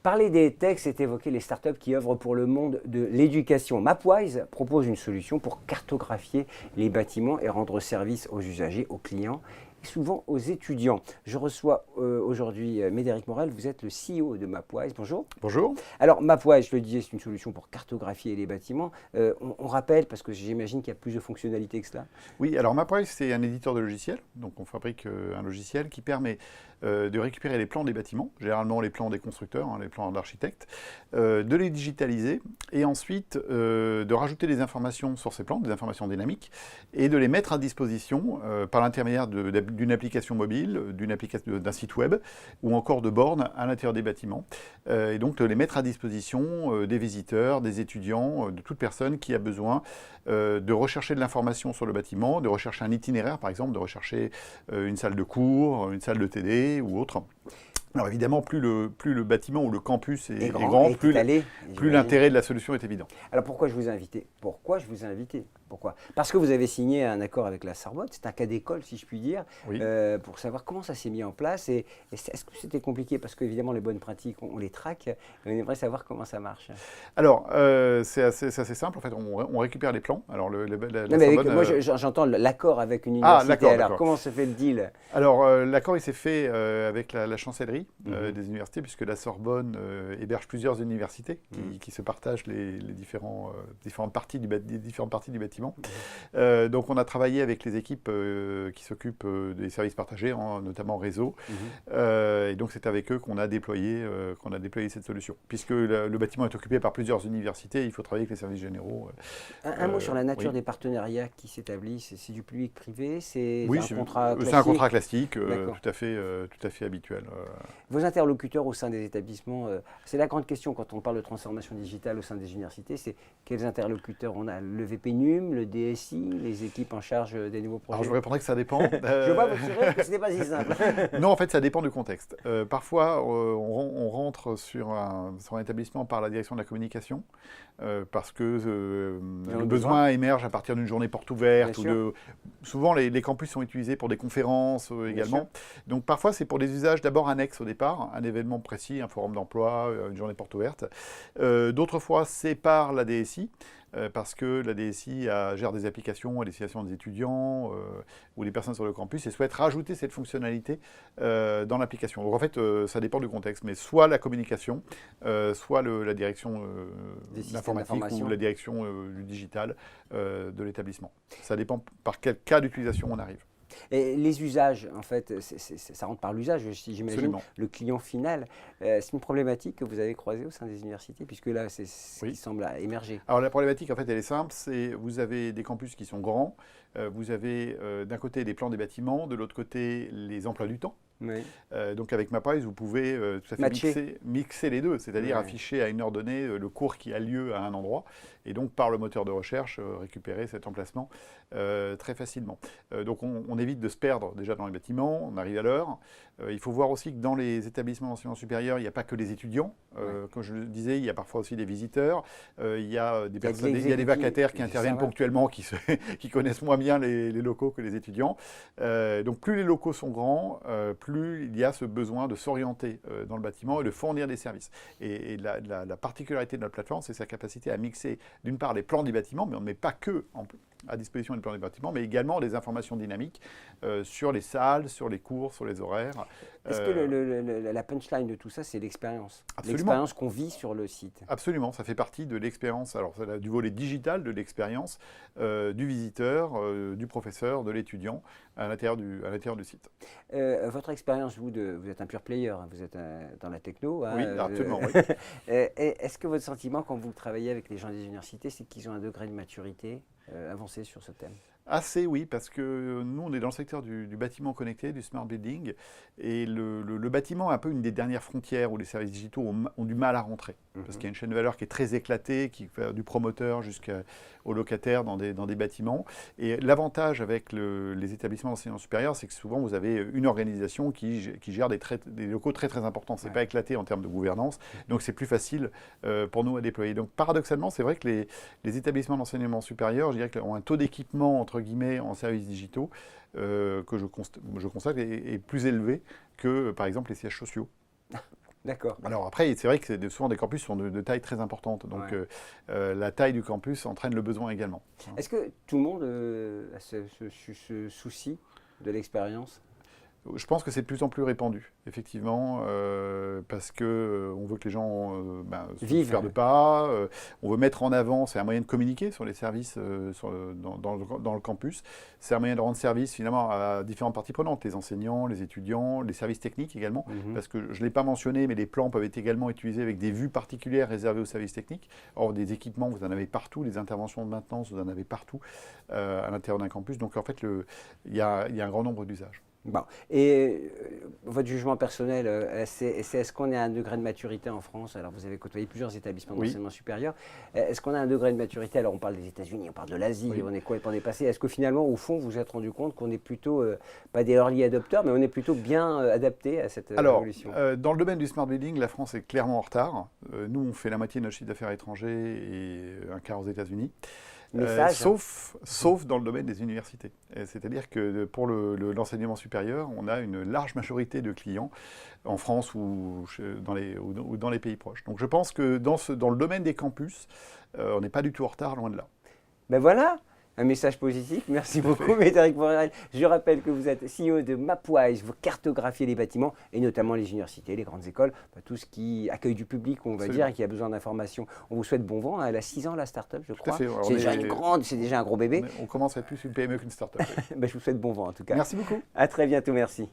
Parler des techs, c'est évoquer les startups qui œuvrent pour le monde de l'éducation. Mapwise propose une solution pour cartographier les bâtiments et rendre service aux usagers, aux clients et souvent aux étudiants. Je reçois aujourd'hui Médéric Morel, vous êtes le CEO de Mapwise. Bonjour. Bonjour. Alors Mapwise, je le disais, c'est une solution pour cartographier les bâtiments. On rappelle, parce que j'imagine qu'il y a plus de fonctionnalités que cela. Oui, alors Mapwise, c'est un éditeur de logiciels. Donc on fabrique un logiciel qui permet de récupérer les plans des bâtiments, généralement les plans des constructeurs, les plans d'architectes, de les digitaliser et ensuite de rajouter des informations sur ces plans, des informations dynamiques, et de les mettre à disposition par l'intermédiaire d'une application mobile, d'un site web ou encore de bornes à l'intérieur des bâtiments. Et donc de les mettre à disposition des visiteurs, des étudiants, de toute personne qui a besoin de rechercher de l'information sur le bâtiment, de rechercher un itinéraire par exemple, de rechercher une salle de cours, une salle de TD ou autre. Alors évidemment, plus le bâtiment ou le campus est grand, plus l'intérêt de la solution est évident. Alors pourquoi je vous ai invité? Pourquoi? Parce que vous avez signé un accord avec la Sorbonne, c'est un cas d'école si je puis dire, oui. Pour savoir comment ça s'est mis en place et est-ce que c'était compliqué? Parce qu'évidemment les bonnes pratiques, on les traque, mais on aimerait savoir comment ça marche. Alors c'est assez simple, en fait on récupère les plans. Alors, moi j'entends l'accord avec une université, alors comment se fait le deal? Alors l'accord il s'est fait avec la chancellerie des universités, puisque la Sorbonne héberge plusieurs universités qui se partagent les différentes parties du bâtiment. Donc on a travaillé avec les équipes qui s'occupent des services partagés, notamment réseau, et donc c'est avec eux qu'on a déployé cette solution. Puisque le bâtiment est occupé par plusieurs universités, il faut travailler avec les services généraux. Un mot sur la nature des partenariats qui s'établissent, c'est du public-privé, c'est un contrat classique? C'est un contrat classique, tout à fait habituel. Vos interlocuteurs au sein des établissements, c'est la grande question quand on parle de transformation digitale au sein des universités, c'est quels interlocuteurs on a? Le VPNUM, le DSI, les équipes en charge des nouveaux projets? Alors je vous répondrai que ça dépend. Je vois votre sourire que ce n'est pas si simple. Non, en fait, ça dépend du contexte. Parfois, on rentre sur un établissement par la direction de la communication, parce que le besoin émerge à partir d'une journée porte ouverte. Souvent, les campus sont utilisés pour des conférences également. Donc parfois, c'est pour des usages d'abord annexes au départ, un événement précis, un forum d'emploi, une journée porte ouverte. D'autres fois, c'est par la DSI. Parce que la DSI gère des applications à destination des étudiants ou des personnes sur le campus et souhaite rajouter cette fonctionnalité dans l'application. Donc en fait, ça dépend du contexte, mais soit la communication, soit la direction de l'informatique ou la direction du digital de l'établissement. Ça dépend par quel cas d'utilisation on arrive. Et les usages, en fait, ça rentre par l'usage, j'imagine, le client final. C'est une problématique que vous avez croisée au sein des universités, puisque là, c'est ce qui semble émerger. Alors la problématique, en fait, elle est simple, vous avez des campus qui sont grands, vous avez d'un côté des plans des bâtiments, de l'autre côté les emplois du temps. Oui. Donc avec Mapwise, vous pouvez tout à fait mixer les deux, c'est-à-dire afficher à une heure donnée le cours qui a lieu à un endroit, et donc par le moteur de recherche, récupérer cet emplacement très facilement. Donc on évite de se perdre déjà dans les bâtiments, on arrive à l'heure. Il faut voir aussi que dans les établissements d'enseignement supérieur, il n'y a pas que les étudiants. Comme je le disais, il y a parfois aussi des visiteurs, il y a des vacataires qui interviennent ponctuellement, qui connaissent moins bien les locaux que les étudiants. Donc plus les locaux sont grands, plus il y a ce besoin de s'orienter dans le bâtiment et de fournir des services. Et la particularité de notre plateforme, c'est sa capacité à mixer d'une part les plans des bâtiments, mais on ne met pas que à disposition des plans des bâtiments, mais également des informations dynamiques sur les salles, sur les cours, sur les horaires. Est-ce que la punchline de tout ça, c'est l'expérience? L'expérience qu'on vit sur le site? Absolument, ça fait partie de l'expérience, alors du volet digital de l'expérience du visiteur, du professeur, de l'étudiant à l'intérieur du site. Votre expérience, vous êtes un pure player, vous êtes dans la techno. Oui, absolument. Oui. Est-ce que votre sentiment quand vous travaillez avec les gens des universités, c'est qu'ils ont un degré de maturité avancé sur ce thème? Assez, oui, parce que nous, on est dans le secteur du bâtiment connecté, du smart building, et le bâtiment est un peu une des dernières frontières où les services digitaux ont du mal à rentrer, parce qu'il y a une chaîne de valeur qui est très éclatée, qui va du promoteur jusqu'au locataire dans des bâtiments. Et l'avantage avec les établissements d'enseignement supérieur, c'est que souvent, vous avez une organisation qui gère des locaux très, très importants. Ce n'est pas éclaté en termes de gouvernance, donc c'est plus facile pour nous à déployer. Donc, paradoxalement, c'est vrai que les établissements d'enseignement supérieur, je dirais, ont un taux d'équipement, entre guillemets, en services digitaux que je constate est plus élevé que, par exemple, les sièges sociaux. D'accord. Alors après, c'est vrai que souvent des campus sont de taille très importante, donc la taille du campus entraîne le besoin également. Est-ce que tout le monde a ce souci de l'expérience? Je pense que c'est de plus en plus répandu, effectivement, parce que on veut que les gens se perdent pas, on veut mettre en avant, c'est un moyen de communiquer sur les services dans le campus, c'est un moyen de rendre service finalement à différentes parties prenantes, les enseignants, les étudiants, les services techniques également, parce que je ne l'ai pas mentionné, mais les plans peuvent être également utilisés avec des vues particulières réservées aux services techniques. Or, des équipements, vous en avez partout, les interventions de maintenance, vous en avez partout à l'intérieur d'un campus, donc en fait, il y a un grand nombre d'usages. Bon. Et votre jugement personnel, est-ce qu'on est à un degré de maturité en France? Alors, vous avez côtoyé plusieurs établissements d'enseignement supérieur. Est-ce qu'on a un degré de maturité? Alors, on parle des États-Unis, on parle de l'Asie, on est complètement dépassé. Est-ce que finalement, au fond, vous vous êtes rendu compte qu'on est plutôt, pas des early adopters, mais on est plutôt bien adapté à cette évolution? Dans le domaine du smart building, la France est clairement en retard. Nous, on fait la moitié de notre chiffre d'affaires étranger et un quart aux États-Unis. Sauf dans le domaine des universités. C'est-à-dire que pour l'enseignement supérieur, on a une large majorité de clients en France ou dans les pays proches. Donc je pense que dans le domaine des campus, on n'est pas du tout en retard, loin de là. Ben voilà, un message positif. Merci beaucoup, Médéric Borel. Je rappelle que vous êtes CEO de Mapwise, vous cartographiez les bâtiments et notamment les universités, les grandes écoles, tout ce qui accueille du public, on va dire, et qui a besoin d'informations. On vous souhaite bon vent. Elle a 6 ans, la start-up, je crois. C'est déjà un gros bébé. On commence à être plus une PME qu'une start-up. Je vous souhaite bon vent en tout cas. Merci beaucoup. À très bientôt, merci.